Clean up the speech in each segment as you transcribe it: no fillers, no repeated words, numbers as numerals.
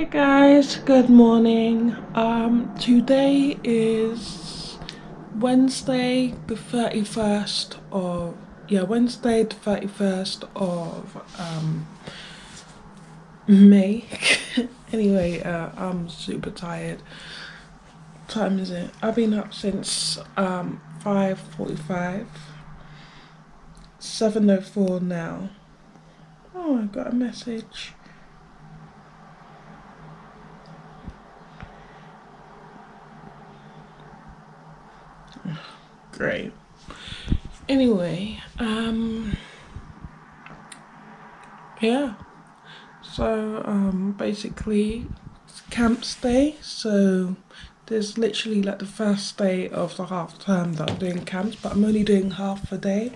Hey guys, good morning. Today is Wednesday the 31st of Wednesday the 31st of May. Anyway, I'm super tired. What time is it? I've been up since 5:45. 7:04 now. Oh, I got a message. Great. Anyway, yeah. So basically it's camps day. So there's literally like the first day of the half term that I'm doing camps, but I'm only doing half a day.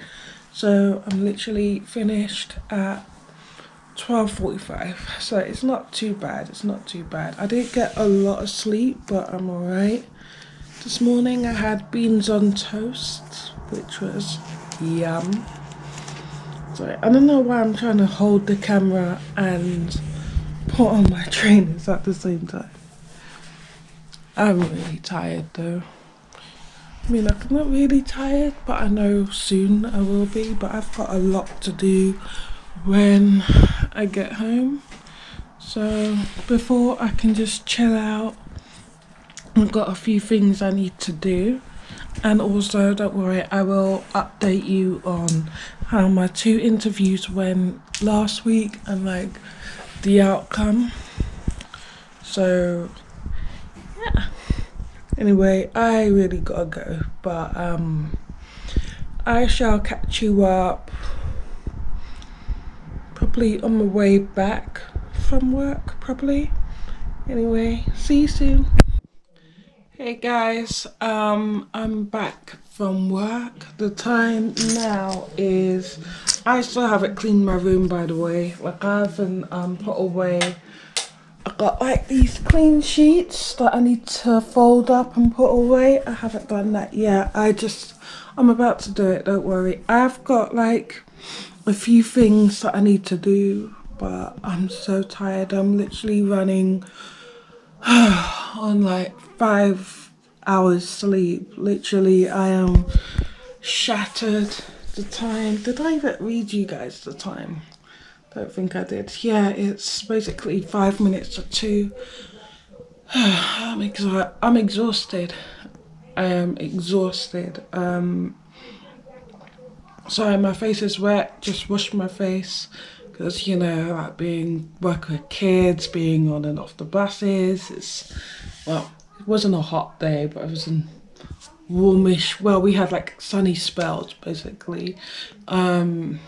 So I'm literally finished at 12:45. So it's not too bad. It's not too bad. I did get a lot of sleep, but I'm alright. This morning I had beans on toast, which was yum. Sorry, I don't know why I'm trying to hold the camera and put on my trainers at the same time. I'm really tired though. I mean, I'm not really tired, but I know soon I will be. But I've got a lot to do when I get home. So before I can just chill out, I've got a few things I need to do. And also, don't worry, I will update you on how my 2 interviews went last week and like the outcome. So yeah. Anyway, I really gotta go, but I shall catch you up probably on my way back from work, probably. Anyway, see you soon. Hey guys, I'm back from work. The time now is, I still haven't cleaned my room by the way. Like I haven't put away, I got like these clean sheets that I need to fold up and put away. I haven't done that yet. I'm about to do it, don't worry. I've got like a few things that I need to do, but I'm so tired. I'm literally running on like 5 hours sleep. Literally, I am shattered. The time, did I even read you guys the time? Don't think I did. Yeah, it's basically 5 minutes to 2. I'm exhausted. I am exhausted. Sorry, my face is wet. Just washed my face because you know, like working with kids, being on and off the buses. It wasn't a hot day, but it was a warmish. Well, we had like sunny spells basically. And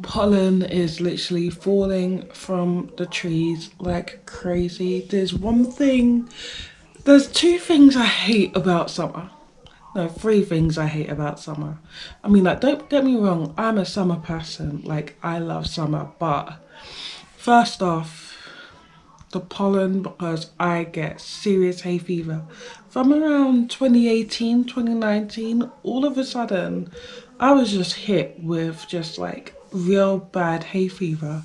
pollen is literally falling from the trees like crazy. There's 2 things I hate about summer. No, 3 things I hate about summer. I mean, like, don't get me wrong, I'm a summer person. Like, I love summer, but first off, the pollen, because I get serious hay fever. From around 2018, 2019, all of a sudden, I was just hit with just like real bad hay fever.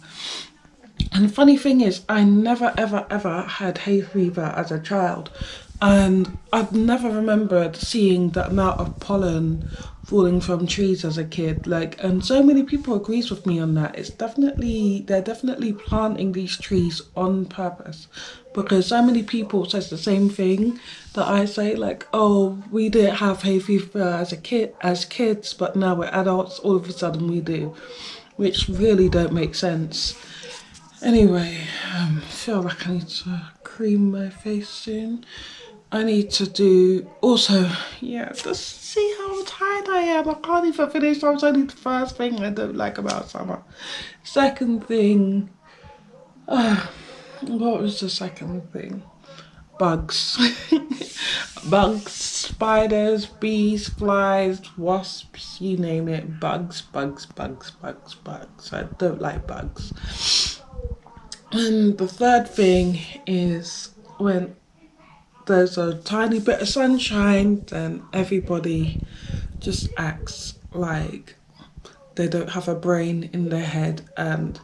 And the funny thing is, I never ever ever had hay fever as a child. And I've never remembered seeing the amount of pollen falling from trees as a kid. Like, and so many people agrees with me on that. They're definitely planting these trees on purpose. Because so many people says the same thing that I say, like, oh, we didn't have hay fever as kids, but now we're adults, all of a sudden we do. Which really don't make sense. Anyway, I feel like I need to cream my face soon. I need to do, also, yeah, just see how tired I am. I can't even finish. That was only the first thing I don't like about summer. Second thing, what was the second thing? Bugs. Bugs, spiders, bees, flies, wasps, you name it. Bugs, bugs, bugs, bugs, bugs. I don't like bugs. And the third thing is when there's a tiny bit of sunshine, then everybody just acts like they don't have a brain in their head and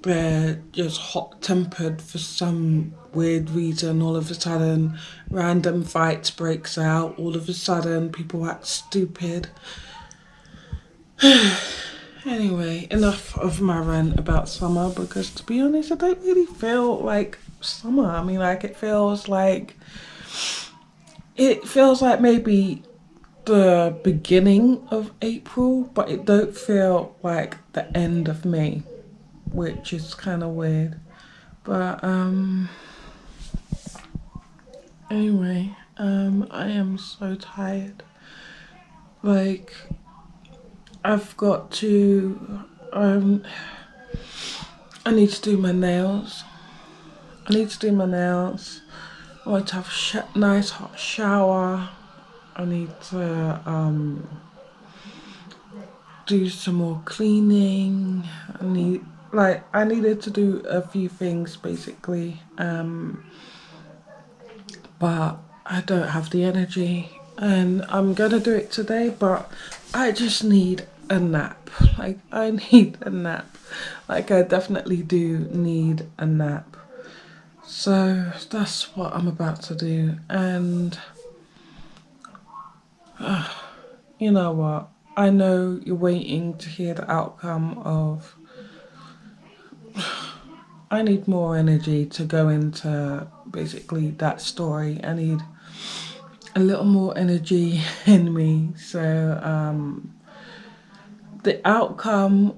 they're just hot tempered for some weird reason. All of a sudden, random fights breaks out. All of a sudden, people act stupid. Anyway, enough of my rant about summer, because to be honest, I don't really feel like summer. I mean, like it feels like maybe the beginning of April, but it don't feel like the end of May, which is kind of weird. But anyway, I am so tired. Like, I've got to I need to do my nails. I want to have a nice hot shower. I need to do some more cleaning. I needed to do a few things basically, but I don't have the energy, and I'm gonna do it today, but I just need a nap. Like, I need a nap. Like, I definitely do need a nap. So that's what I'm about to do. And you know what? I know you're waiting to hear the outcome of... I need more energy to go into basically that story. I need a little more energy in me. So the outcome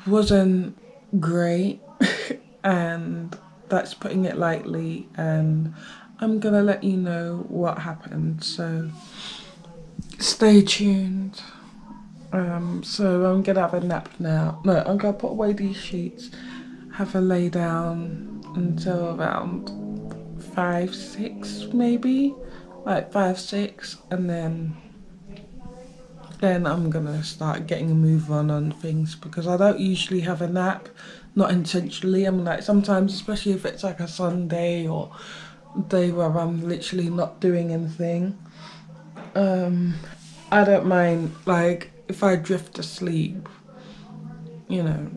wasn't great and that's putting it lightly, and I'm gonna let you know what happened, so stay tuned. So I'm gonna have a nap now. No, I'm gonna put away these sheets, have a lay down until around 5, 6 maybe, like 5, 6, and then I'm gonna start getting a move on things, because I don't usually have a nap, not intentionally. I mean, like, sometimes, especially if it's like a Sunday or a day where I'm literally not doing anything, I don't mind, like, if I drift asleep, you know,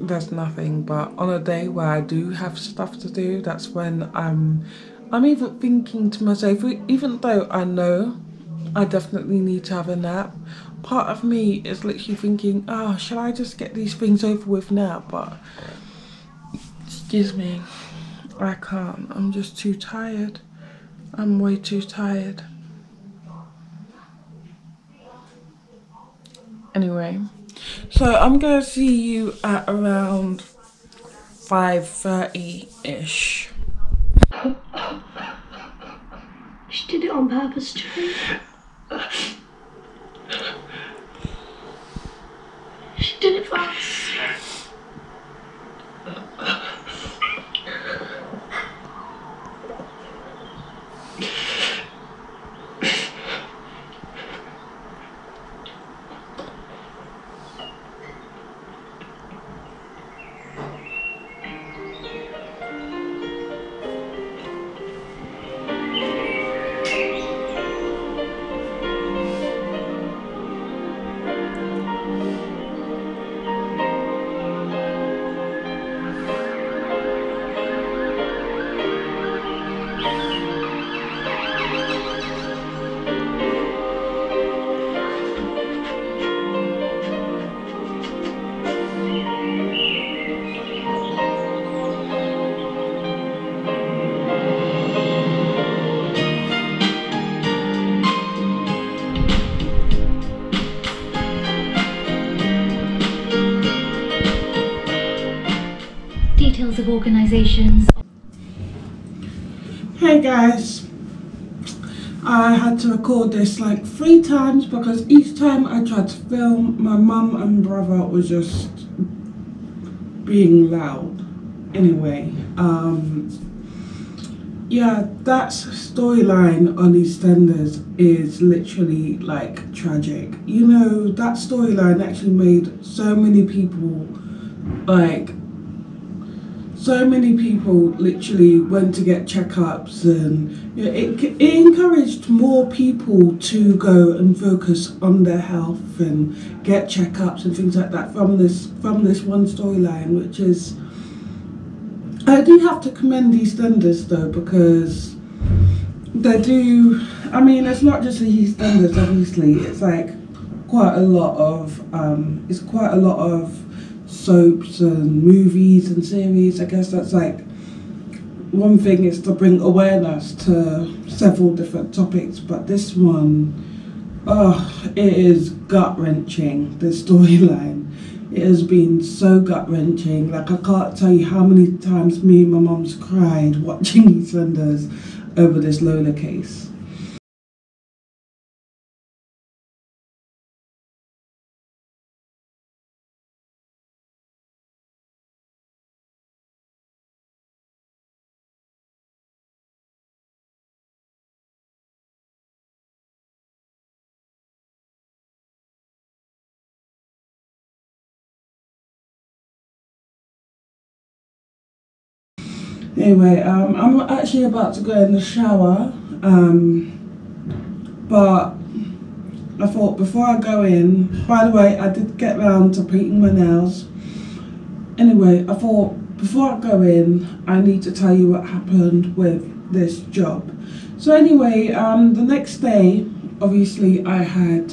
there's nothing. But on a day where I do have stuff to do, that's when I'm even thinking to myself, even though I know I definitely need to have a nap, part of me is literally thinking, oh, shall I just get these things over with now? But excuse me, I can't. I'm just too tired. I'm way too tired. Anyway, so I'm gonna see you at around 5:30-ish. She did it on purpose, Joe. She did it for us. Details of organisations. Hey guys, I had to record this like 3 times because each time I tried to film, my mum and brother was just being loud. Anyway, yeah, that storyline on EastEnders is literally like tragic. You know, that storyline actually made so many people, like, so many people literally went to get checkups, and you know, it encouraged more people to go and focus on their health and get checkups and things like that from this one storyline, which is I do have to commend EastEnders though, because they do. I mean, it's not just the EastEnders. Obviously, it's like quite a lot of. It's quite a lot of soaps and movies and series. I guess that's like one thing is to bring awareness to several different topics, but this one, oh, it is gut wrenching. The storyline. It has been so gut-wrenching. Like, I can't tell you how many times me and my mum's cried watching EastEnders over this Lola case. Anyway, I'm actually about to go in the shower, but I thought before I go in, by the way, I did get round to painting my nails. Anyway, I thought before I go in, I need to tell you what happened with this job. So anyway, the next day, obviously I had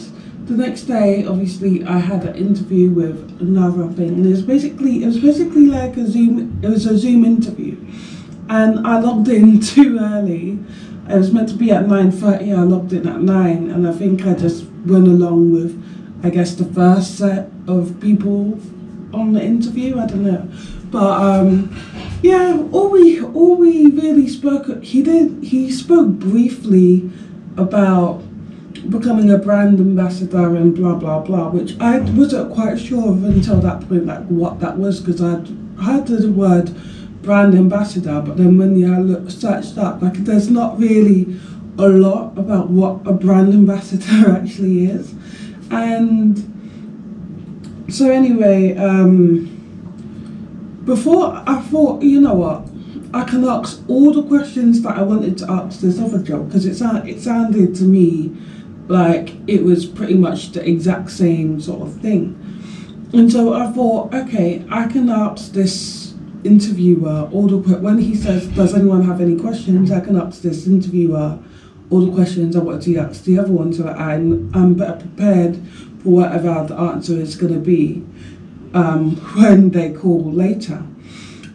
an interview with another thing, and it was basically like a Zoom interview. And I logged in too early. It was meant to be at 9:30, I logged in at 9, and I think I just went along with, I guess, the first set of people on the interview, I don't know. But yeah, all we really spoke, he spoke briefly about becoming a brand ambassador and blah blah blah, which I wasn't quite sure of until that point, like what that was, because I'd heard the word brand ambassador, but then when you searched up, like, there's not really a lot about what a brand ambassador actually is. And so anyway, before, I thought, you know what, I can ask all the questions that I wanted to ask this other job, because it sounded to me like it was pretty much the exact same sort of thing. And so I thought, okay, I can ask this interviewer when he says, does anyone have any questions, I can ask this interviewer all the questions I wanted to ask the other one, so that I'm better prepared for whatever the answer is going to be when they call later.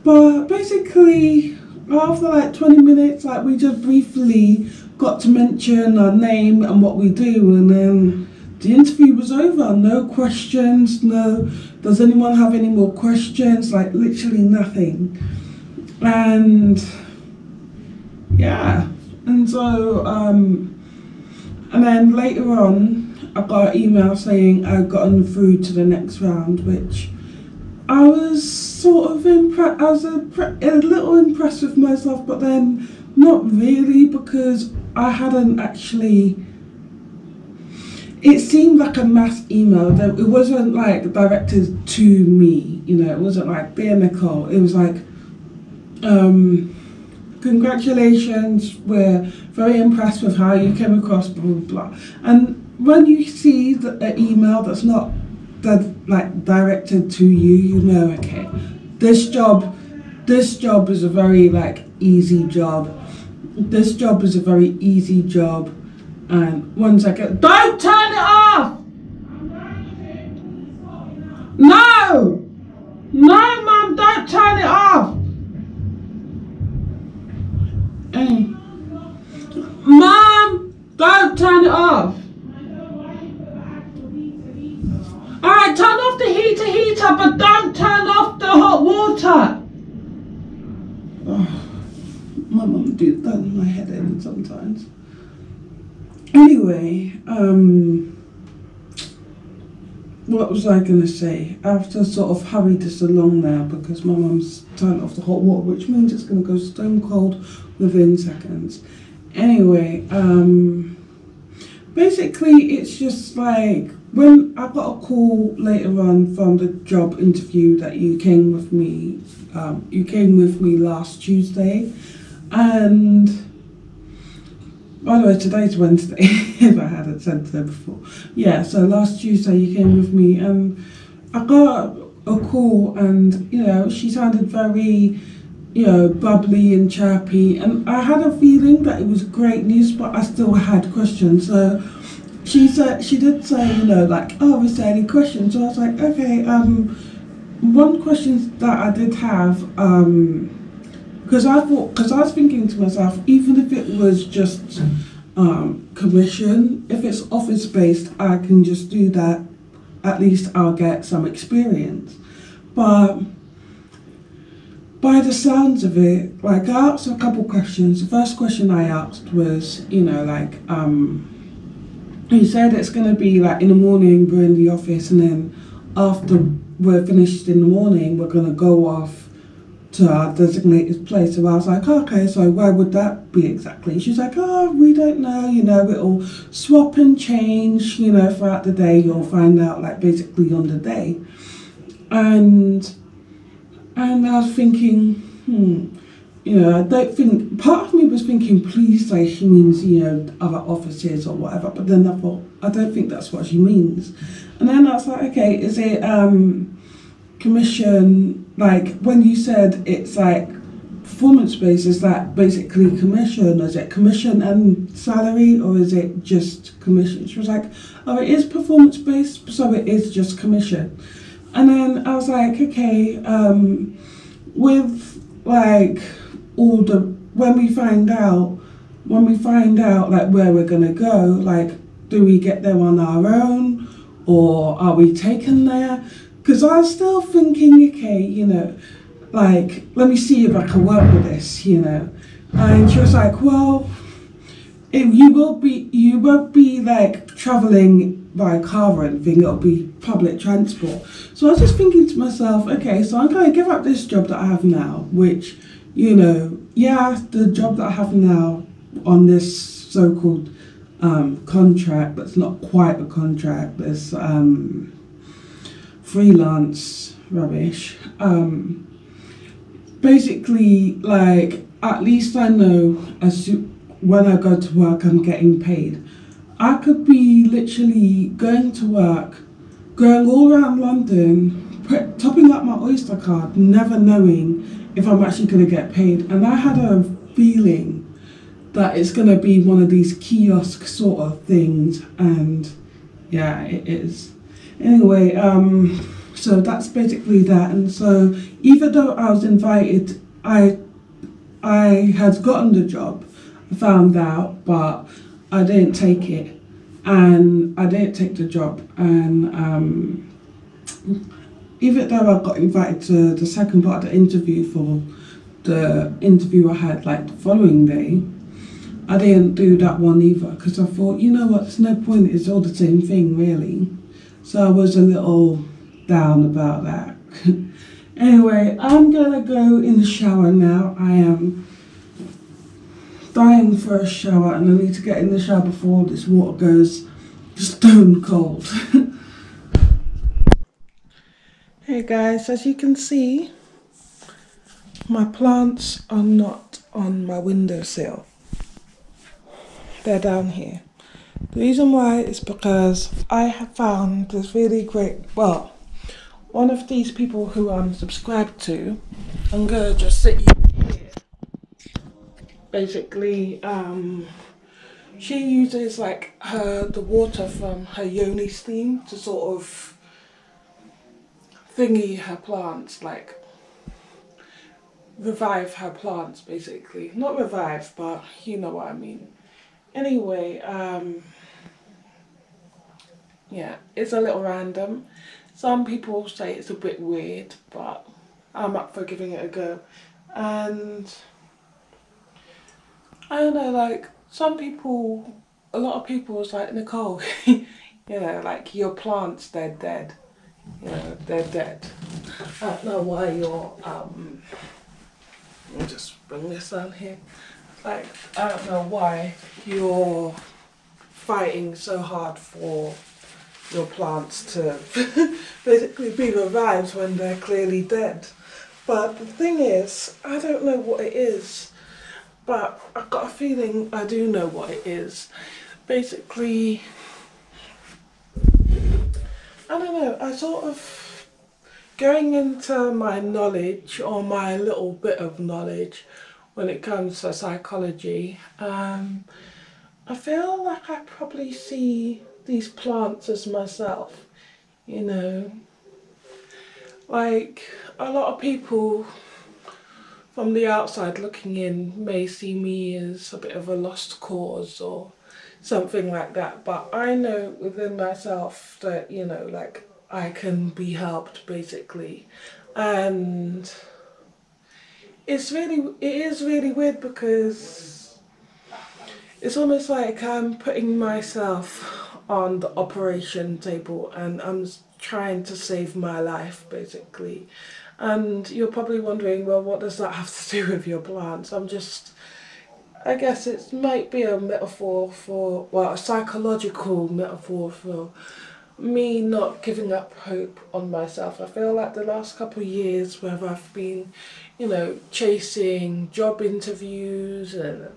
But basically, after like 20 minutes, like, we just briefly got to mention our name and what we do, and then the interview was over. No questions, no, does anyone have any more questions? Like, literally nothing. And yeah, and so, and then later on, I got an email saying I'd gotten through to the next round, which I was sort of impressed. I was a little impressed with myself, but then not really, because I hadn't actually. It seemed like a mass email. It wasn't like directed to me, you know. It wasn't like, dear Nicole. It was like, congratulations. We're very impressed with how you came across, blah blah blah. And when you see an email that's not directed to you, you know, okay, this job is a very easy job. This job is a very easy job. And 1 second, don't turn it off! No! No, Mum, don't turn it off! Mum, don't turn it off! Alright, turn off the heater, but don't turn off the hot water! Oh, my mum do that in my head in sometimes. Anyway, what was I going to say? I have to sort of hurry this along now because my mum's turned off the hot water, which means it's going to go stone cold within seconds. Anyway, basically it's just like, when I got a call later on from the job interview that you came with me last Tuesday, and by the way, today's Wednesday, if I hadn't said so before. Yeah, so last Tuesday you came with me, and I got a call, and, you know, she sounded very you know, bubbly and chirpy, and I had a feeling that it was great news, but I still had questions. So she did say, you know, like, oh, is there any questions? So I was like, okay, one question that I did have, because I was thinking to myself, even if it was just commission, if it's office based, I can just do that. At least I'll get some experience. But by the sounds of it, like I asked a couple questions. The first question I asked was, you know, like, he said it's going to be like in the morning we're in the office, and then after we're finished in the morning we're going to go off to our designated place. So I was like, okay, so where would that be exactly? She's like, oh, we don't know, you know, it'll swap and change, you know, throughout the day. You'll find out like basically on the day. And I was thinking, you know, I don't think, part of me was thinking, please say she means, you know, other offices or whatever, but then I thought, I don't think that's what she means. And then I was like, okay, is it commission, like when you said it's like performance based, is that basically commission? Is it commission and salary, or is it just commission? She was like, oh, it is performance based, so it is just commission. And then I was like, okay, with like all the, when we find out like where we're gonna go, like do we get there on our own or are we taken there? Because I was still thinking, okay, you know, like let me see if I can work with this, you know. And she was like, well, you won't be like traveling by car or anything, it'll be public transport. So I was just thinking to myself, okay, so I'm going to give up this job that I have now, which, you know, yeah, the job that I have now on this so-called contract, that's not quite a contract, there's freelance rubbish. Basically, like, at least I know when I go to work, I'm getting paid. I could be literally going to work, going all around London, topping up my Oyster card, never knowing if I'm actually going to get paid. And I had a feeling that it's going to be one of these kiosk sort of things, and yeah, it is. Anyway, so that's basically that. And so even though I was invited, I had gotten the job, I found out, but I didn't take it, and I didn't take the job. And even though I got invited to the second part of the interview for the interview I had like the following day, I didn't do that one either, because I thought, you know what, there's no point, it's all the same thing really. So I was a little down about that. Anyway, I'm gonna go in the shower now. I am dying for a shower, and I need to get in the shower before this water goes stone cold. Hey guys, as you can see, my plants are not on my windowsill. They're down here. The reason why is because I have found this really great, well, one of these people who I'm subscribed to, I'm gonna just sit you here. Basically, she uses like the water from her yoni steam to sort of thingy her plants, like revive her plants basically. Not revive, but you know what I mean. Anyway, yeah, it's a little random. Some people say it's a bit weird, but I'm up for giving it a go. And I don't know, like some people, a lot of people was like, Nicole, you know, like your plants, they're dead. You know, they're dead. I don't know why you're, let me just bring this down here. Like, I don't know why you're fighting so hard for your plants to basically be revived when they're clearly dead. But the thing is, I don't know what it is, but I've got a feeling I do know what it is. Basically, I don't know, I sort of going into my knowledge, or my little bit of knowledge when it comes to psychology, I feel like I probably see these plants as myself, you know. Like, a lot of people from the outside looking in may see me as a bit of a lost cause or something like that, but I know within myself that, you know, like, I can be helped basically. And it is really weird because it's almost like I'm putting myself on the operation table and I'm trying to save my life basically. And you're probably wondering, well, what does that have to do with your plants? I guess it might be a metaphor for, well, a psychological metaphor for me not giving up hope on myself. I feel like the last couple of years where I've been, you know, chasing job interviews and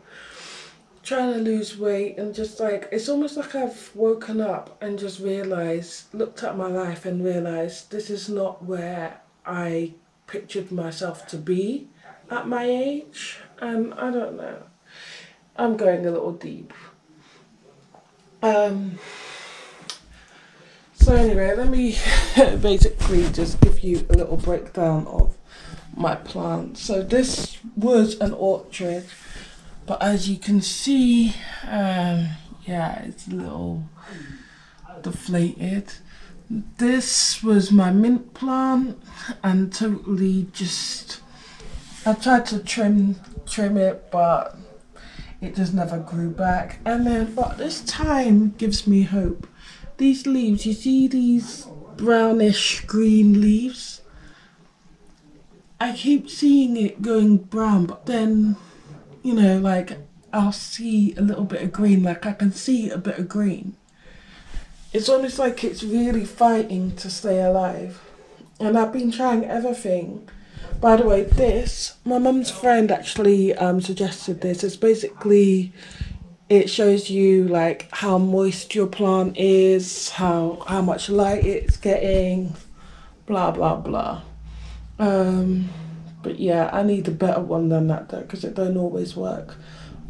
trying to lose weight, and just like, it's almost like I've woken up and just realised, looked at my life and realised this is not where I pictured myself to be at my age. And I don't know, I'm going a little deep. So anyway, let me basically just give you a little breakdown of my plants. So this was an orchard, but as you can see, yeah, it's a little deflated. This was my mint plant, and totally just, I tried to trim it, but it just never grew back. And then, but this time gives me hope. These leaves, you see these brownish green leaves? I keep seeing it going brown, but then, you know, like, I'll see a little bit of green, like I can see a bit of green. It's almost like it's really fighting to stay alive. And I've been trying everything. By the way, this, my mum's friend actually suggested this. It's basically, it shows you like how moist your plant is, how much light it's getting, blah, blah, blah. But yeah, I need a better one than that though, because it don't always work.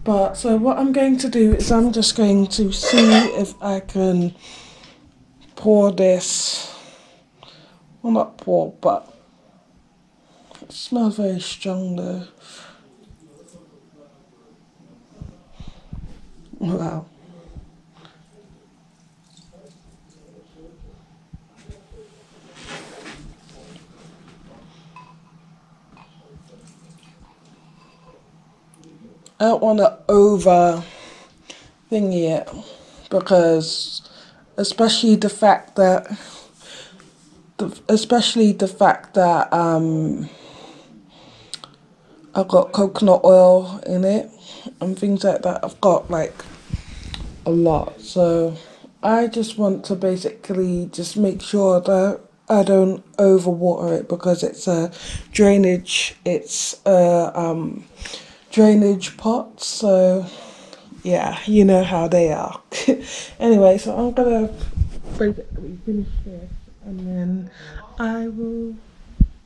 But so what I'm going to do is I'm just going to see if I can pour this, well, not pour, but it smells very strong though. Wow. I don't want to over thingy it, because especially the fact that I've got coconut oil in it and things like that. I've got like a lot, so I just want to basically just make sure that I don't overwater it, because it's a drainage drainage pot, so yeah, you know how they are. Anyway, so I'm gonna basically finish this and then I will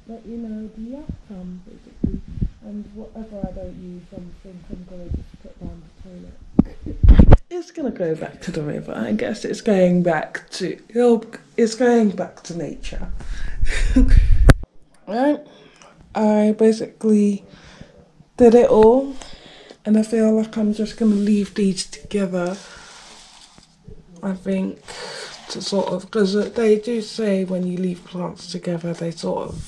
let you know the outcome basically, and whatever I don't use, I'm gonna just put down the toilet. It's gonna go back to the river. I guess it's going back to nature. Right, I basically did it all, and I feel like I'm just gonna leave these together, I think, to sort of, because they do say when you leave plants together they sort of,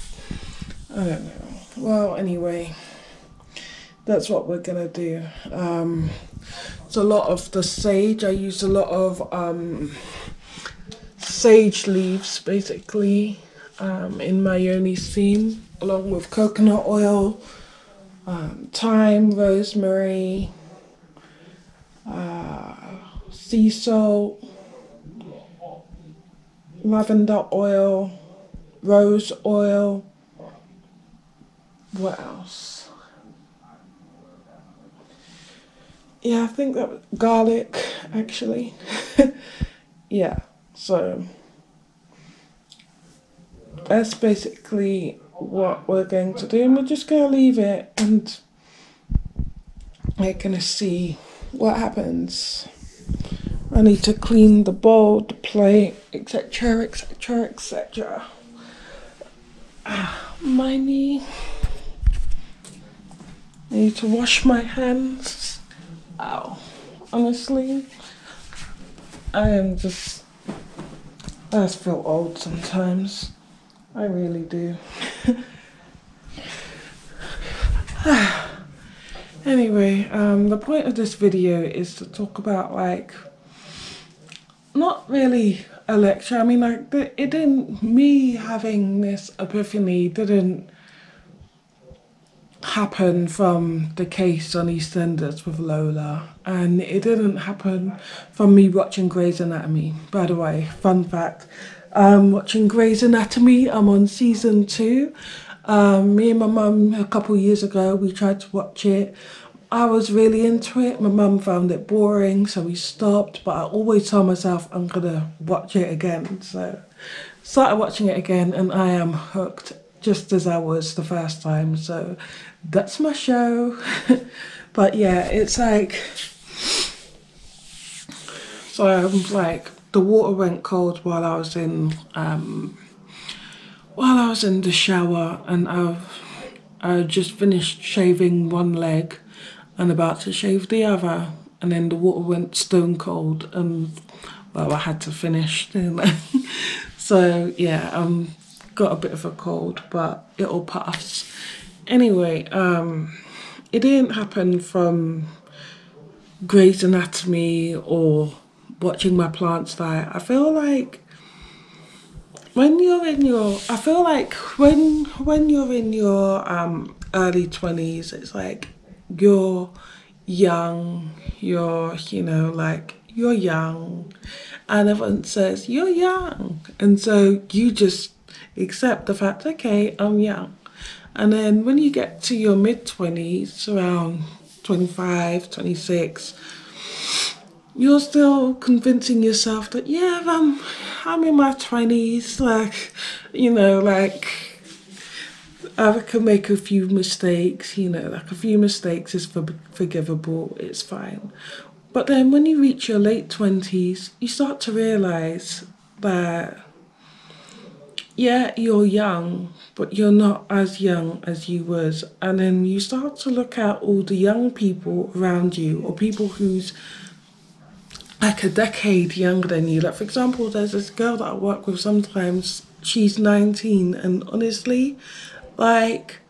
I don't know. Well, anyway, that's what we're gonna do. It's a lot of the sage. I used a lot of sage leaves basically in my yoni steam, along with coconut oil, thyme, rosemary, sea salt, lavender oil, rose oil. What else? Yeah, I think that was garlic, actually. Yeah, so that's basically what we're going to do, and we're just going to leave it and we're going to see what happens. I need to clean the bowl, the plate, etc, etc, etc. My knee. I need to wash my hands. Ow. Honestly, I just feel old sometimes. I really do. Anyway, the point of this video is to talk about, like, not really a lecture. I mean, like, it didn't, me having this epiphany didn't happen from the case on EastEnders with Lola, and it didn't happen from me watching Grey's Anatomy. By the way, fun fact, watching Grey's Anatomy, I'm on season 2. Me and my mum, a couple of years ago, we tried to watch it. I was really into it. My mum found it boring, so we stopped, but I always told myself I'm gonna watch it again. So started watching it again, and I am hooked, just as I was the first time. So that's my show. But yeah, it's like, so I'm like, the water went cold while I was in the shower, and I just finished shaving one leg and about to shave the other, and then the water went stone cold, and well, I had to finish doing that. So yeah, got a bit of a cold, but it'll pass. Anyway, it didn't happen from Grey's Anatomy or watching my plants die. I feel like when you're in your early 20s, it's like you're young, you're young, and everyone says you're young, and so you just accept the fact, okay, I'm young. And then when you get to your mid-20s, around 25, 26, you're still convincing yourself that, yeah, I'm in my 20s, like, I can make a few mistakes, like a few mistakes is forgivable, it's fine. But then when you reach your late 20s, you start to realise that, yeah, you're young, but you're not as young as you was. And then you start to look at all the young people around you, or people who's like a decade younger than you. Like, for example, there's this girl that I work with sometimes, she's 19, and honestly, like,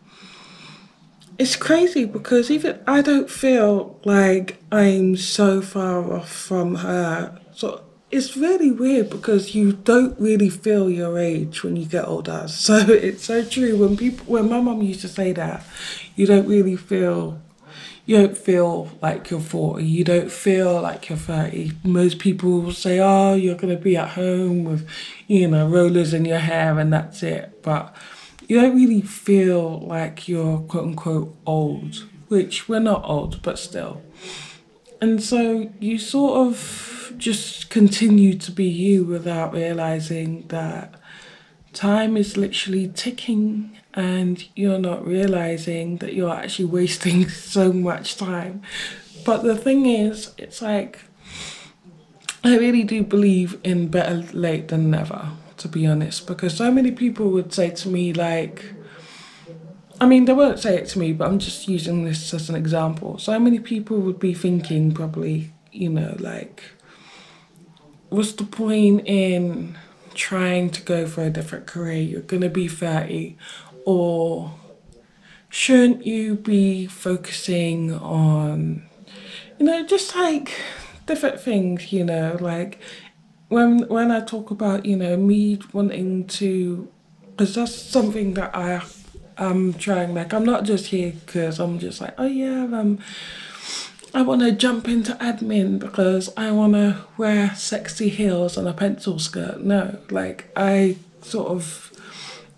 it's crazy because even I don't feel like I'm so far off from her. So it's really weird because you don't really feel your age when you get older. So it's so true. When my mum used to say that, you don't feel like you're 40, you don't feel like you're 30. Most people will say, oh, you're gonna be at home with, rollers in your hair and that's it. But you don't really feel like you're quote unquote old, which we're not old, but still. And so you sort of just continue to be you without realizing that time is literally ticking, and you're not realizing that you're actually wasting so much time. But the thing is, it's like, I really do believe in better late than never, to be honest, because so many people would say to me, like, I mean, they won't say it to me, but I'm just using this as an example. So many people would be thinking probably, like, what's the point in trying to go for a different career? You're gonna be 30, or shouldn't you be focusing on, just like different things, like when I talk about, me wanting to, because that's something that I'm trying, like, I'm not just here because I'm just like, oh yeah, I want to jump into admin because I want to wear sexy heels and a pencil skirt. No, like, I sort of,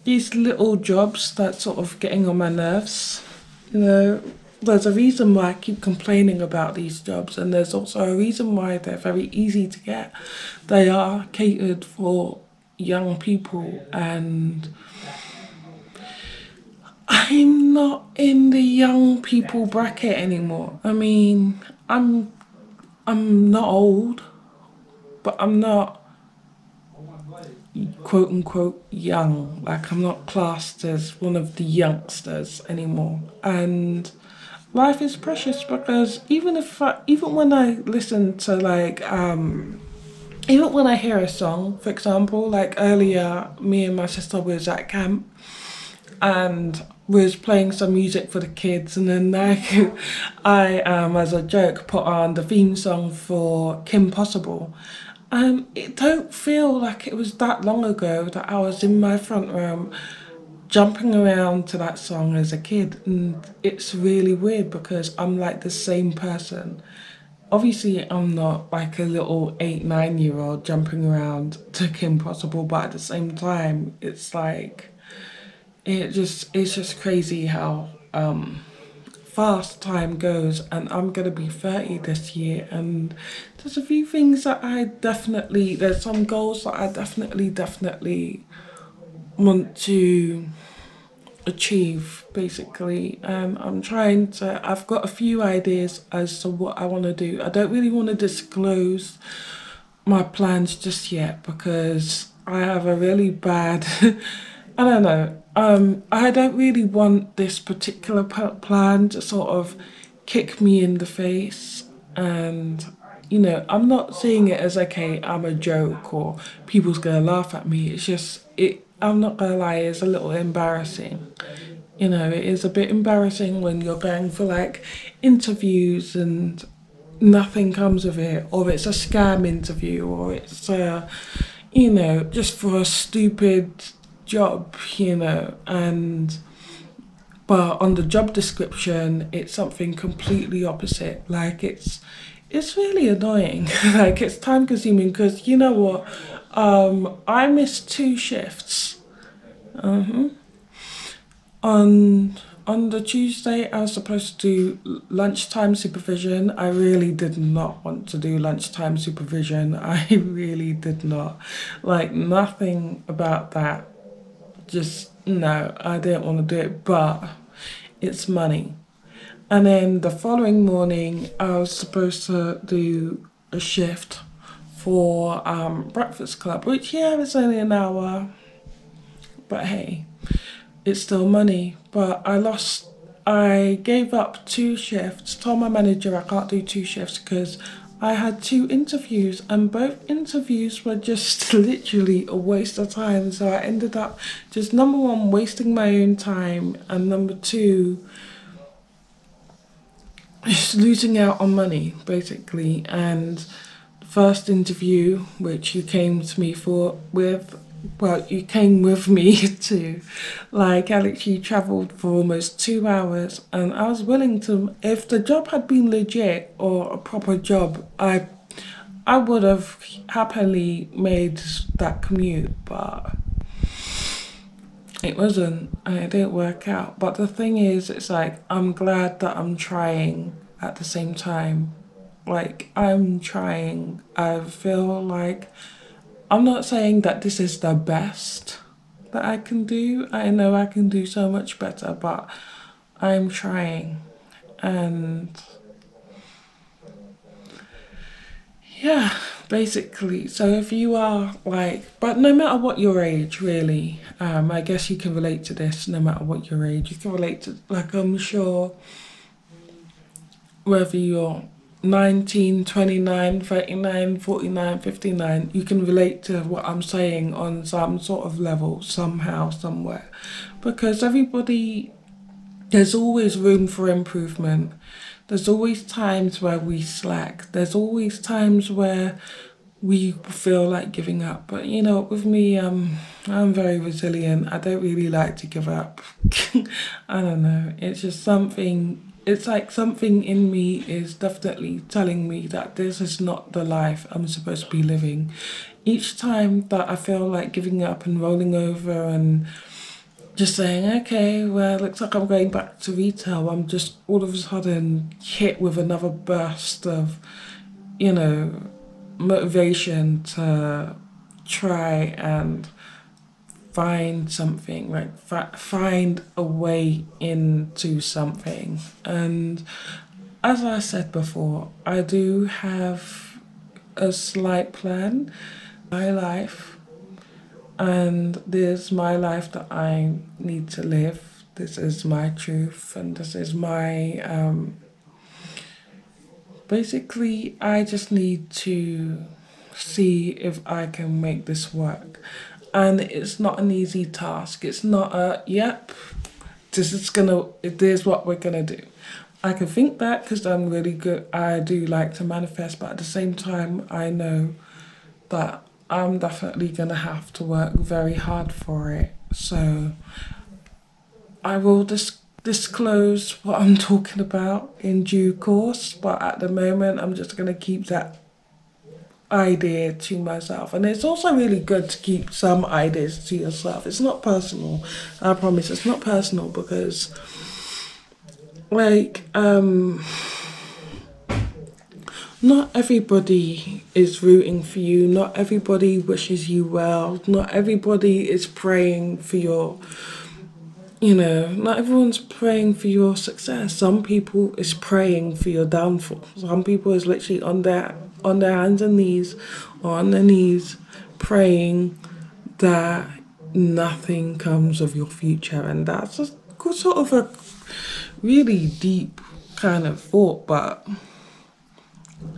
these little jobs that sort of getting on my nerves, there's a reason why I keep complaining about these jobs, and there's also a reason why they're very easy to get. They are catered for young people, and I'm not in the young people bracket anymore. I mean, I'm not old, but I'm not quote unquote young. Like, I'm not classed as one of the youngsters anymore. And life is precious because even when I listen to even when I hear a song, for example, like earlier, me and my sister was at camp and was playing some music for the kids, and then like I as a joke put on the theme song for Kim Possible. It don't feel like it was that long ago that I was in my front room jumping around to that song as a kid, and it's really weird because I'm like the same person. Obviously, I'm not like a little 8, 9 year old jumping around to Kim Possible, but at the same time, it's like it's just crazy how fast time goes, and I'm gonna be 30 this year, and there's a few things that there's some goals that I definitely want to achieve, basically. I've got a few ideas as to what I want to do. I don't really want to disclose my plans just yet because I have a really bad I don't know. I don't really want this particular plan to sort of kick me in the face, and I'm not seeing it as okay, I'm a joke or people's gonna laugh at me. It's just I'm not gonna lie, it's a little embarrassing. It is a bit embarrassing when you're going for like interviews and nothing comes of it, or it's a scam interview, or it's just for a stupid job, and but on the job description it's something completely opposite. Like, it's really annoying. Like, it's time consuming because you know what, I missed 2 shifts. On the Tuesday, I was supposed to do lunchtime supervision. I really did not want to do lunchtime supervision. I really did not. Like, nothing about that. Just, no, I didn't want to do it, but it's money. And then the following morning, I was supposed to do a shift for Breakfast Club, which, yeah, it's only an hour, but hey, it's still money. But I gave up 2 shifts, told my manager I can't do 2 shifts because I had 2 interviews, and both interviews were just literally a waste of time. So I ended up just, number one, wasting my own time, and number two, just losing out on money, basically. And the first interview, which you came to me you came with me to, like, I literally travelled for almost 2 hours, and I was willing to, if the job had been legit or a proper job, I would have happily made that commute, but it wasn't, and it didn't work out. But the thing is, it's like, I'm glad that I'm trying at the same time. Like, I'm trying. I feel like, I'm not saying that this is the best that I can do. I know I can do so much better, but I'm trying. And yeah, basically. So if you are like, but no matter what your age, really, I guess you can relate to this no matter what your age. You can relate to, like, I'm sure whether you're 19, 29, 39, 49, 59, you can relate to what I'm saying on some sort of level, somehow, somewhere. Because there's always room for improvement. There's always times where we slack. There's always times where we feel like giving up. But with me, I'm very resilient. I don't really like to give up. I don't know. It's just something. It's like something in me is definitely telling me that this is not the life I'm supposed to be living. Each time that I feel like giving up and rolling over and just saying, okay, well, looks like I'm going back to retail, I'm just all of a sudden hit with another burst of, motivation to try and find something, like find a way into something. And as I said before, I do have a slight plan, my life, and there's my life that I need to live. This is my truth, and this is my basically, I just need to see if I can make this work. And it's not an easy task. It's not a, yep, there's what we're gonna do. I can think that because I'm really good. I do like to manifest, but at the same time, I know that I'm definitely gonna have to work very hard for it. So I will disclose what I'm talking about in due course, but at the moment, I'm just gonna keep that idea to myself. And it's also really good to keep some ideas to yourself. It's not personal, I promise. It's not personal because, like, not everybody is rooting for you. Not everybody wishes you well. Not everybody is praying for your, not everyone's praying for your success. Some people is praying for your downfall. Some people is literally on their hands and knees or on their knees praying that nothing comes of your future. And that's a sort of a really deep kind of thought, but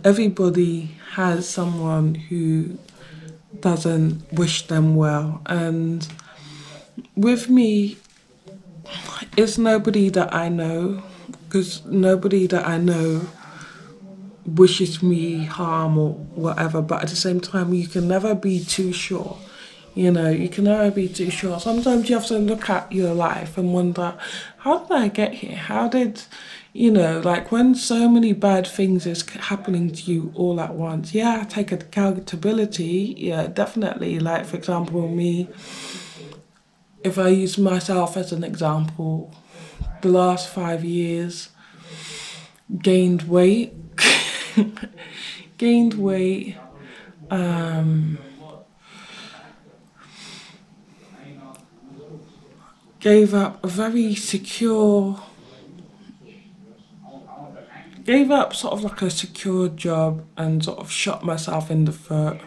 everybody has someone who doesn't wish them well. And with me, it's nobody that I know, because nobody that I know wishes me harm or whatever, but at the same time, you can never be too sure. You can never be too sure. Sometimes you have to look at your life and wonder, how did I get here? How did, like when so many bad things is happening to you all at once, yeah, take accountability, yeah, definitely. Like, for example, me, if I use myself as an example, the last 5 years, gained weight, gained weight, gave up a very secure, gave up sort of like a secure job and sort of shot myself in the foot.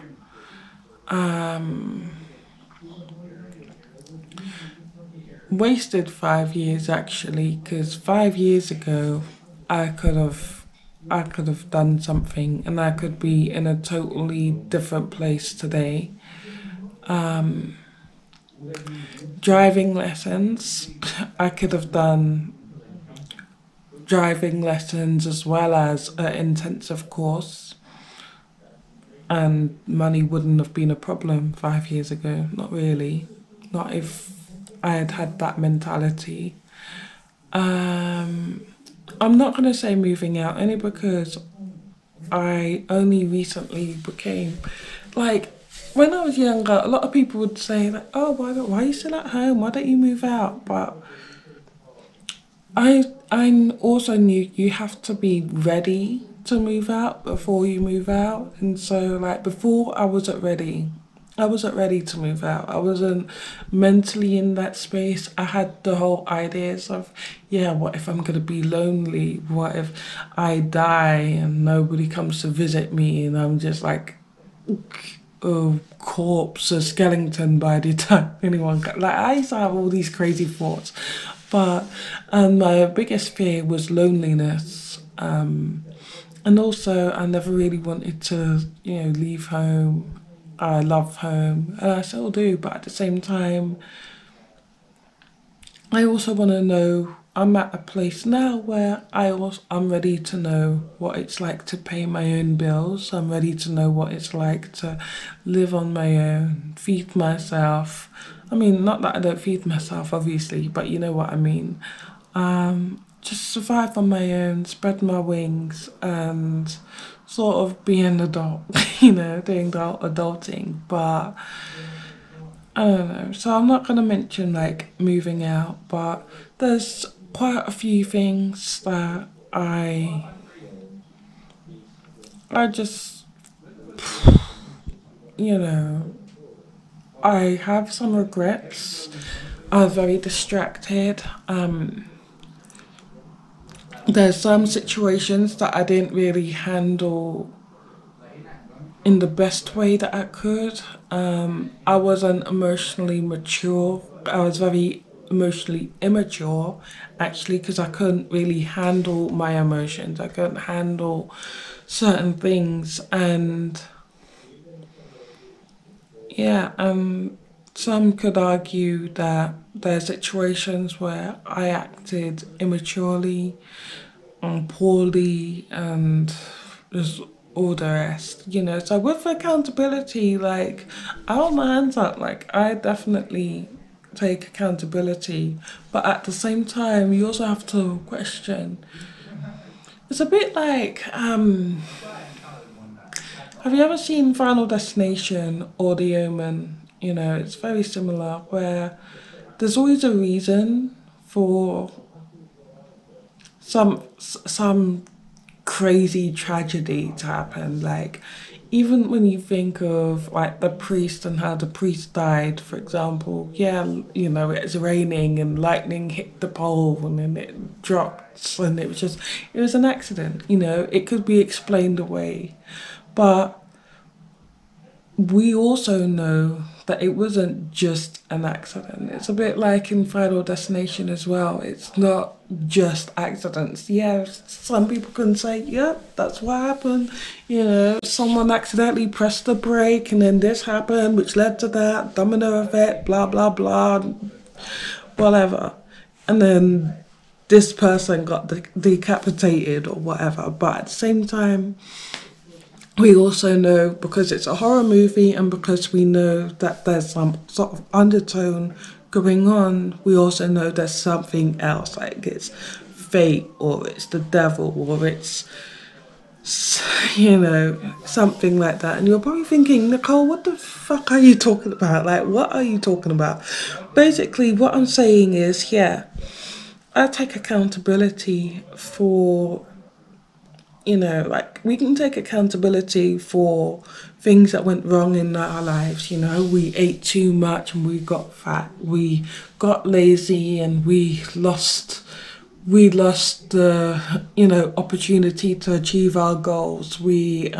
Wasted 5 years actually, because 5 years ago I could have done something and I could be in a totally different place today. Driving lessons, I could have done driving lessons as well as an intensive course, and money wouldn't have been a problem 5 years ago. Not really. Not if I had had that mentality. I'm not going to say moving out, only because I only recently became, like, when I was younger, a lot of people would say, like, oh, why are you still at home? Why don't you move out? But I also knew you have to be ready to move out before you move out. And so, like, before I wasn't ready to move out. I wasn't mentally in that space. I had the whole ideas of, yeah, what if I'm gonna be lonely? What if I die and nobody comes to visit me and I'm just like a corpse, a skeleton by the time anyone like, I used to have all these crazy thoughts. But my biggest fear was loneliness. And also I never really wanted to, leave home. I love home and I still do, but at the same time, I also want to know, I'm at a place now where I'm ready to know what it's like to pay my own bills. I'm ready to know what it's like to live on my own, feed myself. I mean, not that I don't feed myself, obviously, but you know what I mean. Just survive on my own, spread my wings, and sort of be an adult, doing adulting. But I don't know. So I'm not going to mention like moving out, but there's quite a few things that I just, I have some regrets. I was very distracted. There's some situations that I didn't really handle in the best way that I could. I wasn't emotionally mature. I was very emotionally immature, actually, because I couldn't really handle my emotions. I couldn't handle certain things, and yeah, some could argue that there are situations where I acted immaturely and poorly and just all the rest, you know. So with accountability, like, I hold my hands up, like, I definitely take accountability, but at the same time, you also have to question. It's a bit like, have you ever seen Final Destination or The Omen? You know, it's very similar, where there's always a reason for some crazy tragedy to happen. Like, even when you think of like the priest and how the priest died, for example, yeah, you know, it's raining and lightning hit the pole and then it dropped and it was an accident, you know, it could be explained away. But we also know that it wasn't just an accident. It's a bit like in Final Destination as well. It's not just accidents. Yeah, some people can say, yeah, that's what happened. You know, someone accidentally pressed the brake and then this happened, which led to that, domino effect, blah, blah, blah, whatever. And then this person got decapitated or whatever. But at the same time, we also know, because it's a horror movie and because we know that there's some sort of undertone going on, we also know there's something else, like it's fate or it's the devil or it's, you know, something like that. And you're probably thinking, Nicole, what the fuck are you talking about? Like, what are you talking about? Basically, what I'm saying is, yeah, I take accountability for, you know, like, we can take accountability for things that went wrong in our lives. You know, we ate too much and we got fat. We got lazy and we lost the, you know, opportunity to achieve our goals. We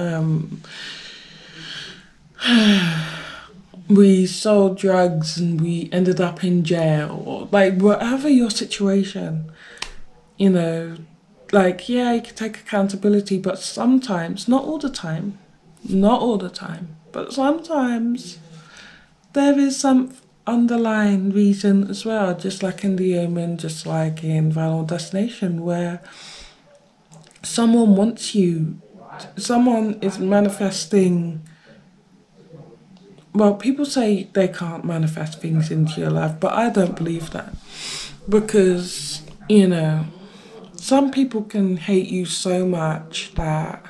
sold drugs and we ended up in jail, or like whatever your situation, you know. Like, yeah, you can take accountability, but sometimes, not all the time, but sometimes there is some underlying reason as well, just like in The Omen, just like in Final Destination, where someone wants you, someone is manifesting. Well, people say they can't manifest things into your life, but I don't believe that, because, you know, some people can hate you so much that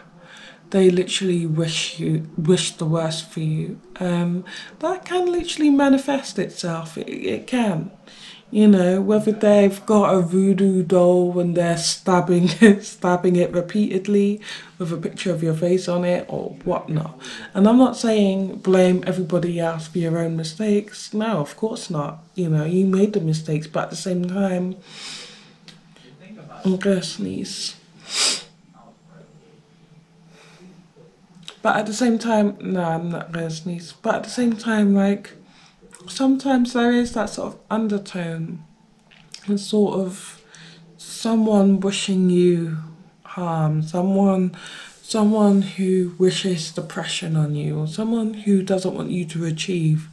they literally wish the worst for you. That can literally manifest itself. It can. You know, whether they've got a voodoo doll and they're stabbing it repeatedly with a picture of your face on it or whatnot. And I'm not saying blame everybody else for your own mistakes. No, of course not. You know, you made the mistakes, but at the same time, I'm gonna sneeze. But at the same time, no, I'm not gonna sneeze. But at the same time, like, sometimes there is that sort of undertone and sort of someone wishing you harm, someone who wishes depression on you, or someone who doesn't want you to achieve,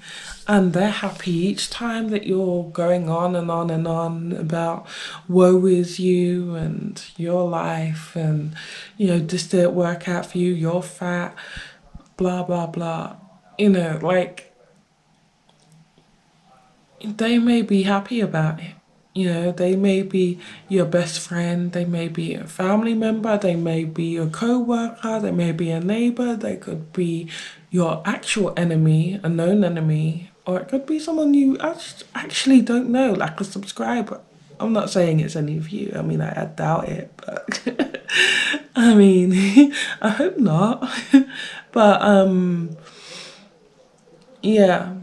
and they're happy each time that you're going on and on and on about woe is you and your life, and, you know, this didn't work out for you, you're fat, blah blah blah. You know, like, they may be happy about it. You know, they may be your best friend, they may be a family member, they may be a co-worker, they may be a neighbor, they could be your actual enemy, a known enemy, or it could be someone you actually don't know, like a subscriber. I'm not saying it's any of you. I mean, I doubt it, but I mean, I hope not. But yeah.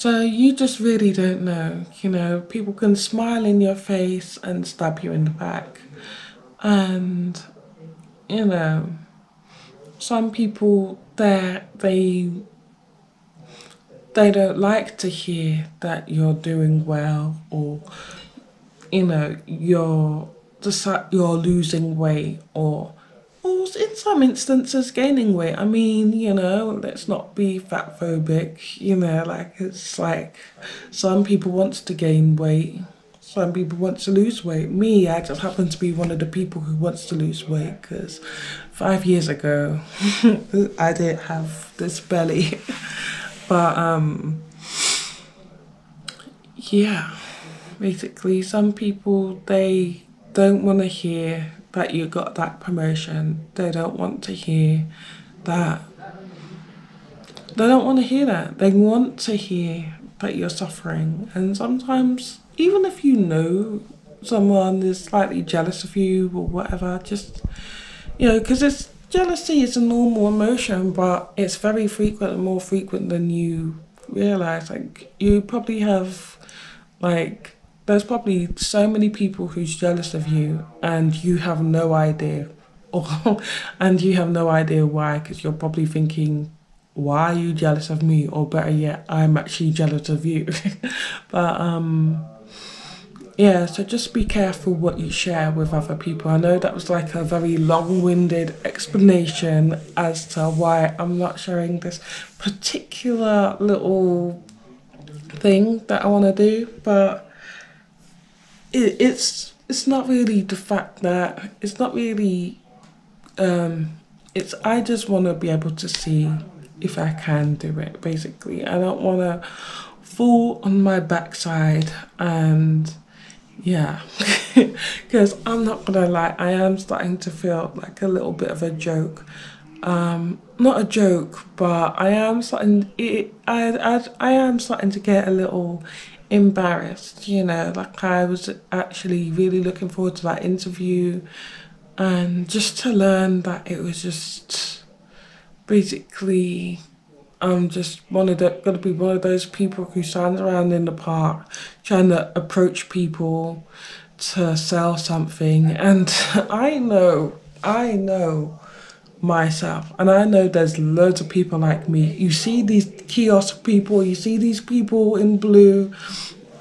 So you just really don't know, you know, people can smile in your face and stab you in the back. And, you know, some people they don't like to hear that you're doing well, or you know you're losing weight, or in some instances gaining weight. I mean, you know, let's not be fat phobic, you know, like it's like some people want to gain weight, some people want to lose weight. Me, I just happen to be one of the people who wants to lose weight because 5 years ago I didn't have this belly. But yeah, basically some people, they don't want to hear that you got that promotion. They don't want to hear that. They don't want to hear that. They want to hear that you're suffering. And sometimes, even if you know someone is slightly jealous of you or whatever, just, you know, because it's jealousy is a normal emotion, but it's very frequent and more frequent than you realize. Like, you probably have, like, there's probably so many people who's jealous of you and you have no idea. Or, and you have no idea why, because you're probably thinking, why are you jealous of me? Or better yet, I'm actually jealous of you. But yeah, so just be careful what you share with other people. I know that was like a very long-winded explanation as to why I'm not sharing this particular little thing that I want to do, but it's not really the fact that it's not really it's I just want to be able to see if I can do it. Basically, I don't want to fall on my backside. And yeah, because I'm not gonna lie, I am starting to feel like a little bit of a joke. Not a joke, but I am starting to get a little embarrassed, you know, like I was actually really looking forward to that interview, and just to learn that it was just basically I'm just gonna be one of those people who stands around in the park trying to approach people to sell something. And I know myself, and I know there's loads of people like me. You see these kiosk people, you see these people in blue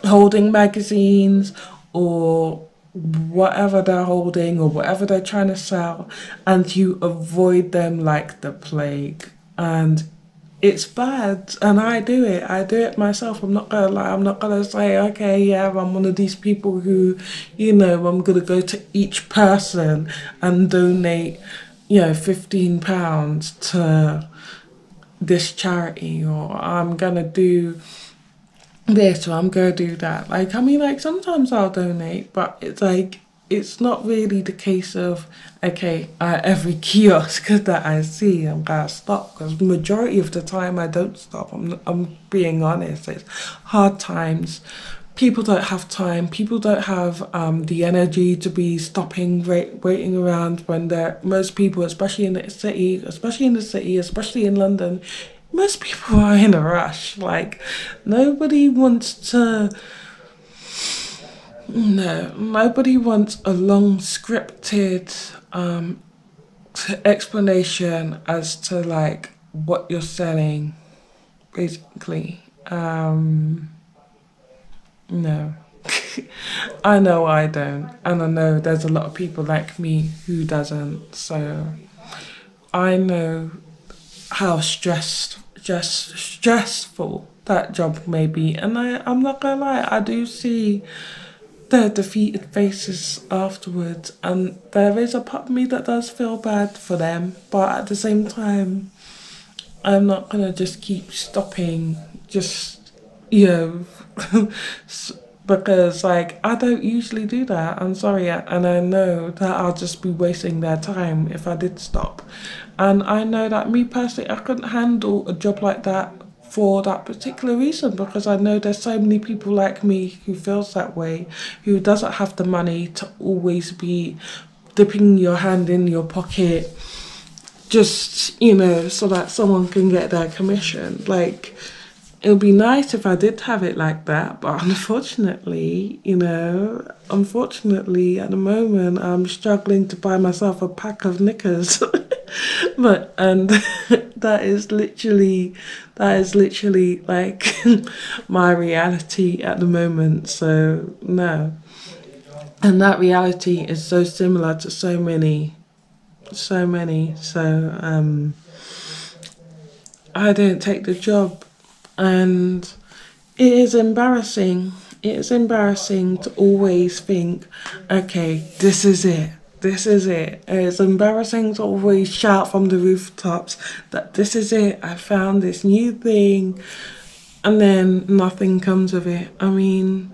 holding magazines or whatever they're holding or whatever they're trying to sell, and you avoid them like the plague. And it's bad, and I do it myself. I'm not gonna lie, I'm not gonna say, okay, yeah, I'm one of these people who, you know, I'm gonna go to each person and donate, you know, £15 to this charity, or I'm gonna do this, or I'm gonna do that. Like, I mean, like, sometimes I'll donate, but it's like, it's not really the case of, okay, every kiosk that I see, I'm gonna stop, because the majority of the time I don't stop. I'm being honest. It's hard times. People don't have time. People don't have the energy to be stopping, waiting around when most people, especially in the city, especially in London, most people are in a rush. Like, nobody wants to. No, nobody wants a long scripted explanation as to like what you're selling, basically. No. I know I don't, and I know there's a lot of people like me who doesn't. So I know how stressful that job may be, and I'm not gonna lie, I do see their defeated faces afterwards, and there is a part of me that does feel bad for them, but at the same time, I'm not gonna just keep stopping, just, you know, because like I don't usually do that. I'm sorry, and I know that I'll just be wasting their time if I did stop, and I know that me personally, I couldn't handle a job like that for that particular reason, because I know there's so many people like me who feels that way, who doesn't have the money to always be dipping your hand in your pocket just, you know, so that someone can get their commission. Like, it would be nice if I did have it like that, but unfortunately, you know, unfortunately at the moment I'm struggling to buy myself a pack of knickers. But and that is literally like my reality at the moment. So no. And that reality is so similar to so many. So I didn't take the job, and it is embarrassing. It is embarrassing to always think, okay, this is it. This is it. It's embarrassing to always shout from the rooftops that this is it. I found this new thing, and then nothing comes of it. I mean,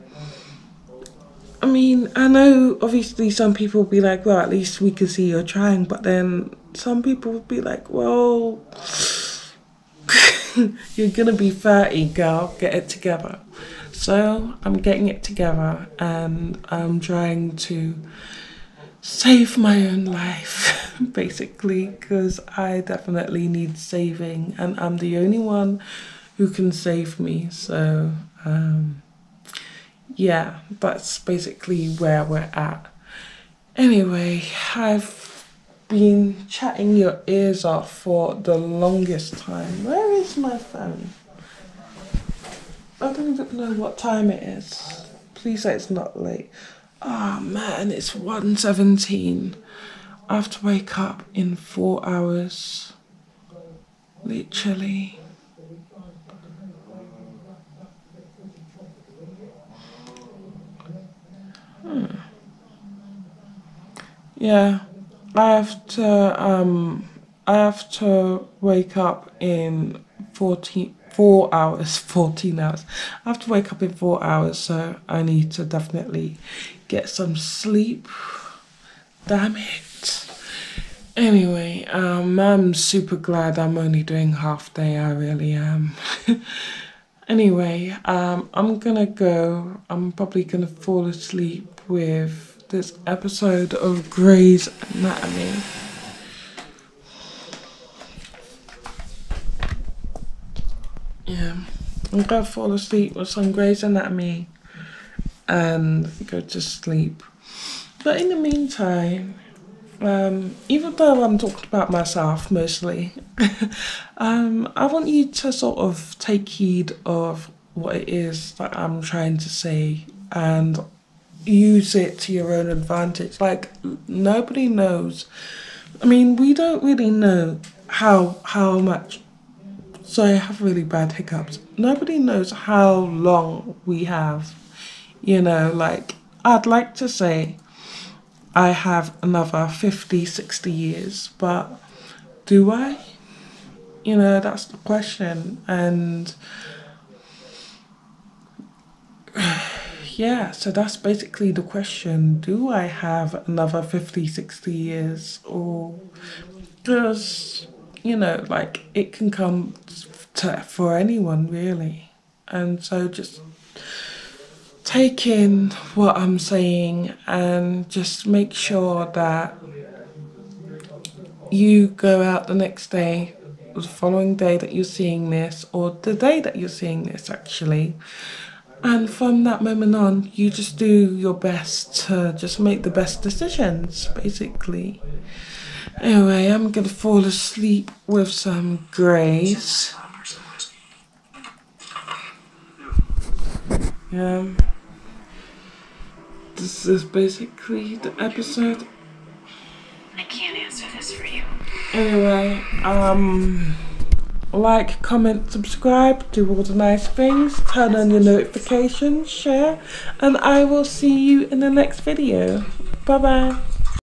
I know obviously some people will be like, well, at least we can see you're trying, but then some people will be like, well, you're gonna be 30, girl, get it together. So I'm getting it together, and I'm trying to save my own life, basically, because I definitely need saving, and I'm the only one who can save me. So yeah, that's basically where we're at. Anyway, I've been chatting your ears off for the longest time. Where is my phone? I don't even know what time it is. Please say it's not late. Oh man, it's 1:17. I have to wake up in 4 hours. Literally. Yeah, I have to wake up in 4 hours, 14 hours. I have to wake up in 4 hours, so I need to definitely get some sleep. Damn it. Anyway, I'm super glad I'm only doing half day, I really am. Anyway, I'm gonna go. I'm probably gonna fall asleep with this episode of Grey's Anatomy. Yeah, I'm gonna fall asleep with some Grey's Anatomy and go to sleep. But in the meantime, even though I'm talking about myself mostly, I want you to sort of take heed of what it is that I'm trying to say and use it to your own advantage. Like, nobody knows. I mean, we don't really know how much. Sorry, I have really bad hiccups. Nobody knows how long we have. You know, like, I'd like to say I have another 50, 60 years, but do I? You know, that's the question. And yeah, so that's basically the question. Do I have another 50, 60 years? Or because, you know, like, it can come for anyone, really. And so just take in what I'm saying and just make sure that you go out the next day, or the following day that you're seeing this, or the day that you're seeing this, actually. And from that moment on, you just do your best to just make the best decisions, basically. Anyway, I'm gonna fall asleep with some Greys. This is basically the episode. I can't answer this for you. Anyway, like, comment, subscribe, do all the nice things, turn on your notifications, share, and I will see you in the next video. Bye bye.